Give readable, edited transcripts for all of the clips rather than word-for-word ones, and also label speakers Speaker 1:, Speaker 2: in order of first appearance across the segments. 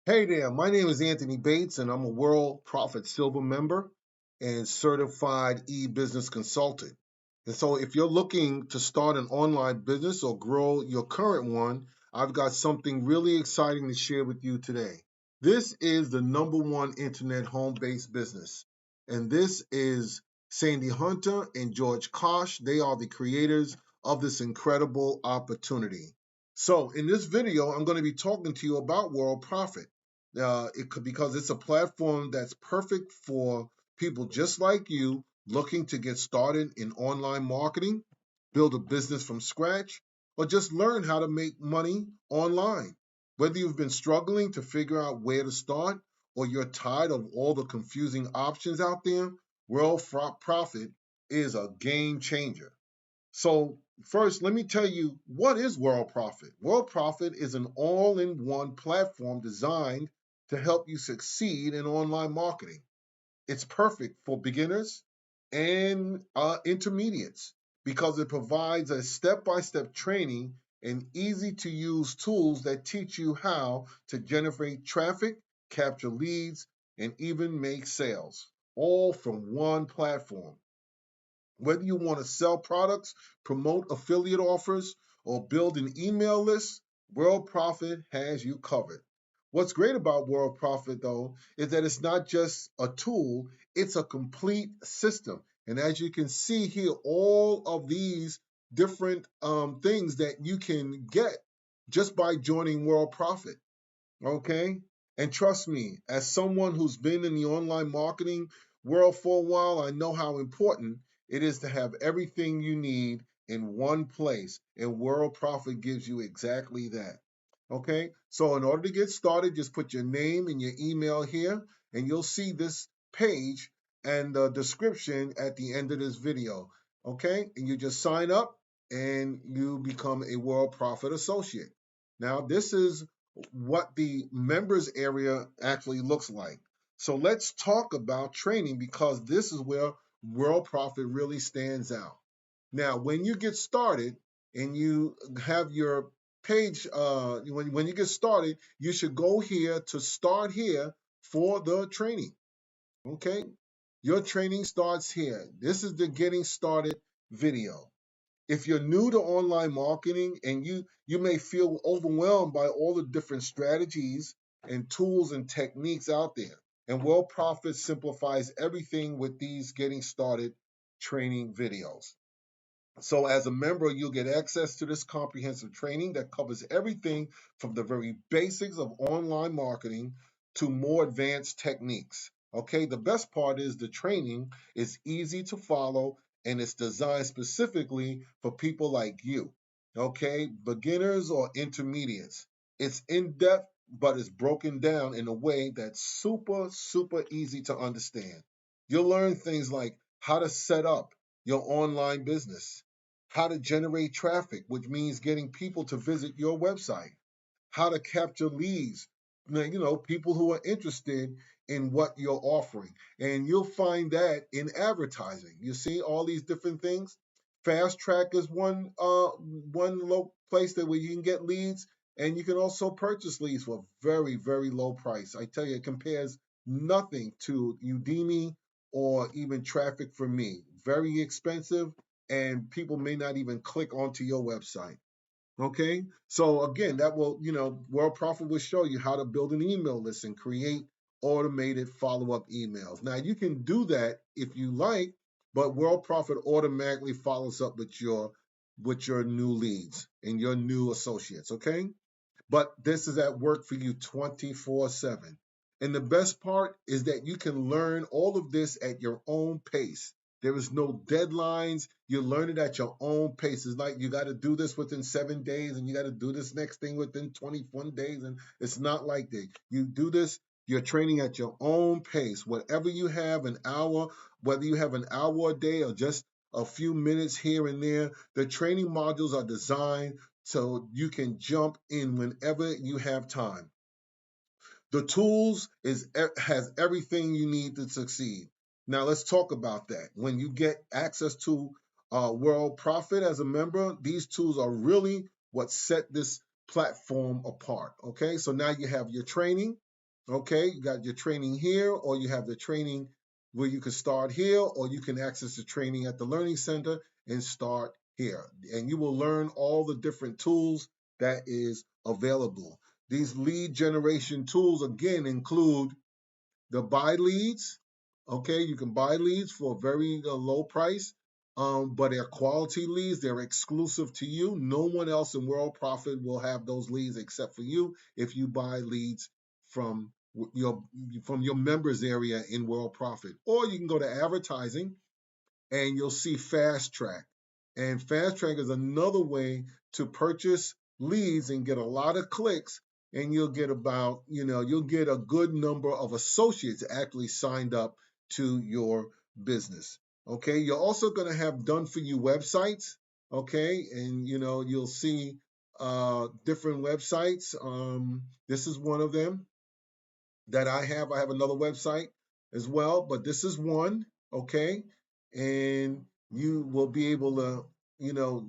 Speaker 1: Hey there, my name is Anthony Bates, and I'm a World Profit Silver member and certified e-business consultant. And so, if you're looking to start an online business or grow your current one, I've got something really exciting to share with you today. This is the number one internet home based business, and this is Sandy Hunter and George Kosh. They are the creators of this incredible opportunity. So, in this video, I'm going to be talking to you about World Profit. Because it's a platform that's perfect for people just like you looking to get started in online marketing, build a business from scratch, or just learn how to make money online. Whether you've been struggling to figure out where to start or you're tired of all the confusing options out there, World Profit is a game changer. So, first, let me tell you what is World Profit. World Profit is an all in one platform designed to help you succeed in online marketing. It's perfect for beginners and intermediates because it provides a step by step training and easy to use tools that teach you how to generate traffic, capture leads, and even make sales, all from one platform. Whether you want to sell products, promote affiliate offers, or build an email list, World Profit has you covered. What's great about World Profit, though, is that it's not just a tool, it's a complete system. And as you can see here, all of these different things that you can get just by joining World Profit. Okay? And trust me, as someone who's been in the online marketing world for a while, I know how important it is to have everything you need in one place. And World Profit gives you exactly that. Okay? So, in order to get started, just put your name and your email here, and you'll see this page and the description at the end of this video. Okay? And you just sign up and you become a World Profit associate. Now, this is what the members area actually looks like. So let's talk about training because this is where World Profit really stands out. Now, when you get started and you have your page, when you get started, you should go here to start here for the training. Okay, your training starts here. This is the getting started video. If you're new to online marketing and you may feel overwhelmed by all the different strategies and tools and techniques out there, and World Profit simplifies everything with these getting started training videos. So as a member, you'll get access to this comprehensive training that covers everything from the very basics of online marketing to more advanced techniques. Okay, the best part is the training is easy to follow and it's designed specifically for people like you. Okay, beginners or intermediates. It's in depth, but it's broken down in a way that's super easy to understand. You'll learn things like how to set up your online business, how to generate traffic, which means getting people to visit your website, how to capture leads, people who are interested in what you're offering. And you'll find that in advertising. You see all these different things. Fast Track is one low place that where you can get leads, and you can also purchase leads for a very low price. I tell you, it compares nothing to Udemy or even Traffic for Me. Very expensive, and people may not even click onto your website. Okay, so again, that will, World Profit will show you how to build an email list and create automated follow-up emails. Now, you can do that if you like, but World Profit automatically follows up with your new leads and your new associates. Okay, but this is at work for you 24/7. And the best part is that you can learn all of this at your own pace. There is no deadlines. You learn it at your own pace. It's like you got to do this within 7 days and you got to do this next thing within 21 days. And it's not like that. You do this, you're training at your own pace. Whatever you have, an hour, whether you have an hour a day or just a few minutes here and there, the training modules are designed so you can jump in whenever you have time. The tools has everything you need to succeed. Now let's talk about that. When you get access to World Profit as a member, these tools are really what set this platform apart. Okay, so now you have your training, Okay, you got your training here, or you have the training where you can start here, or you can access the training at the Learning Center and start here. And you will learn all the different tools that is available. These lead generation tools, again, include the buy leads. Okay, you can buy leads for a very low price, but they're quality leads. They're exclusive to you. No one else in World Profit will have those leads except for you if you buy leads from your members area in World Profit. Or you can go to advertising and you'll see Fast Track. And Fast Track is another way to purchase leads and get a lot of clicks. And you'll get you'll get a good number of associates actually signed up to your business. Okay, you're also going to have done for you websites. Okay, and you'll see different websites. This is one of them that I have. I have another website as well, but this is one, okay? And you will be able to,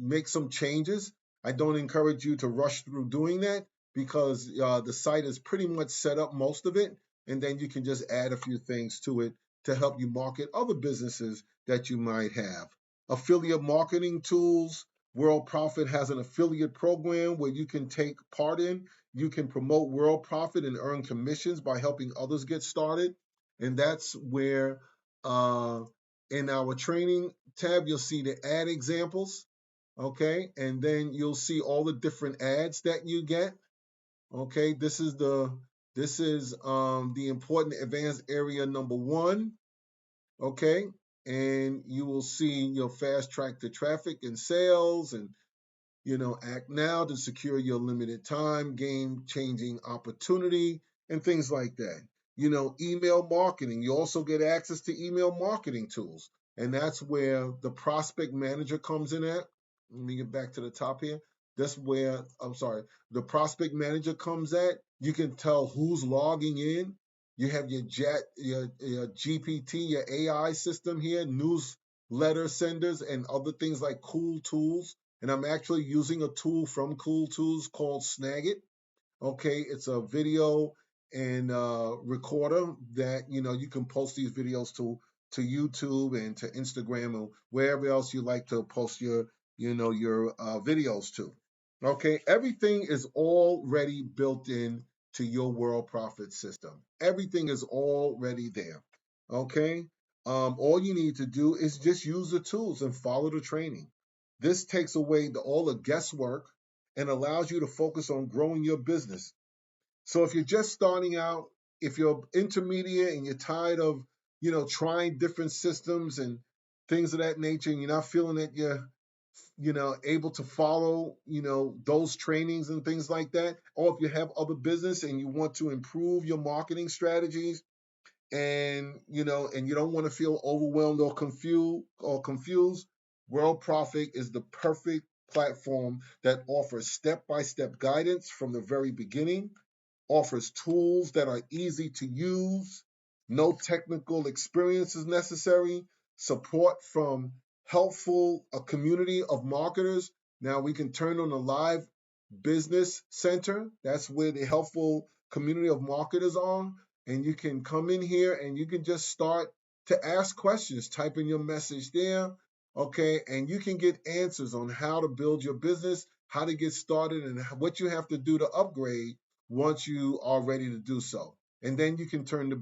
Speaker 1: make some changes. I don't encourage you to rush through doing that because the site is pretty much set up, most of it, and then you can just add a few things to it to help you market other businesses that you might have. Affiliate marketing tools. World Profit has an affiliate program where you can take part in. You can promote World Profit and earn commissions by helping others get started. And that's where in our training tab, you'll see the ad examples. Okay. And then you'll see all the different ads that you get. Okay. This is the important advanced area number 1. Okay. And you will see your fast track to traffic and sales and act now to secure your limited time, game changing opportunity, and things like that. Email marketing. You also get access to email marketing tools. And that's where the prospect manager comes in at. Let me get back to the top here. That's where, I'm sorry, the prospect manager comes at. You can tell who's logging in. You have your GPT, your AI system here, newsletter senders, and other things like cool tools, and I'm actually using a tool from Cool Tools called Snagit. Okay, it's a video and recorder that you can post these videos to YouTube and to Instagram or wherever else you like to post your videos to. Okay, everything is already built in to your World Profit system. Everything is already there. Okay, all you need to do is just use the tools and follow the training. This takes away all the guesswork and allows you to focus on growing your business. So if you're just starting out, if you're intermediate and you're tired of, trying different systems and things of that nature, and you're not feeling that you're, able to follow, those trainings and things like that, or if you have other business and you want to improve your marketing strategies, and you don't want to feel overwhelmed or confused, World Profit is the perfect platform that offers step-by-step guidance from the very beginning, offers tools that are easy to use, no technical experience is necessary, support from helpful a community of marketers. Now we can turn on the live business center. That's where the helpful community of marketers are. And you can come in here and you can just start to ask questions, type in your message there. Okay. And you can get answers on how to build your business, how to get started, and what you have to do to upgrade once you are ready to do so. And then you can turn the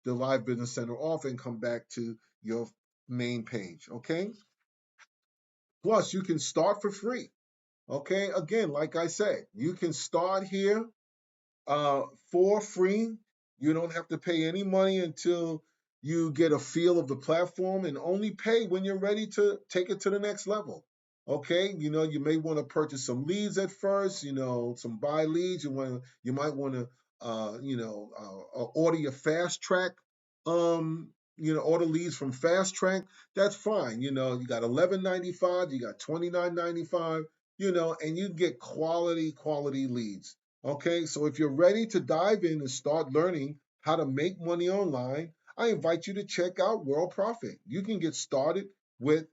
Speaker 1: live business center off and come back to your main page. Okay. Plus, you can start for free. Okay. Again, like I said, you can start here for free. You don't have to pay any money until you get a feel of the platform, and only pay when you're ready to take it to the next level. Okay, you may want to purchase some leads at first, some buy leads. You might want to, order your fast track, order leads from fast track. That's fine. You got $11.95, you got $29.95, and you get quality leads. Okay, so if you're ready to dive in and start learning how to make money online, I invite you to check out World Profit. You can get started with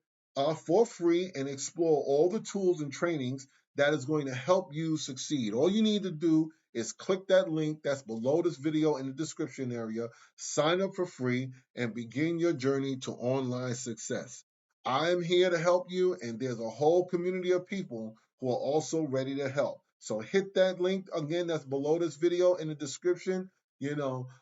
Speaker 1: for free and explore all the tools and trainings that is going to help you succeed. All you need to do is click that link that's below this video in the description area, sign up for free, and begin your journey to online success. I'm here to help you, and there's a whole community of people who are also ready to help. So hit that link again that's below this video in the description.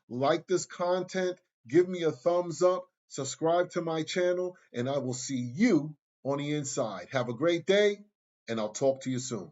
Speaker 1: Like this content, give me a thumbs up, subscribe to my channel, and I will see you on the inside. Have a great day, and I'll talk to you soon.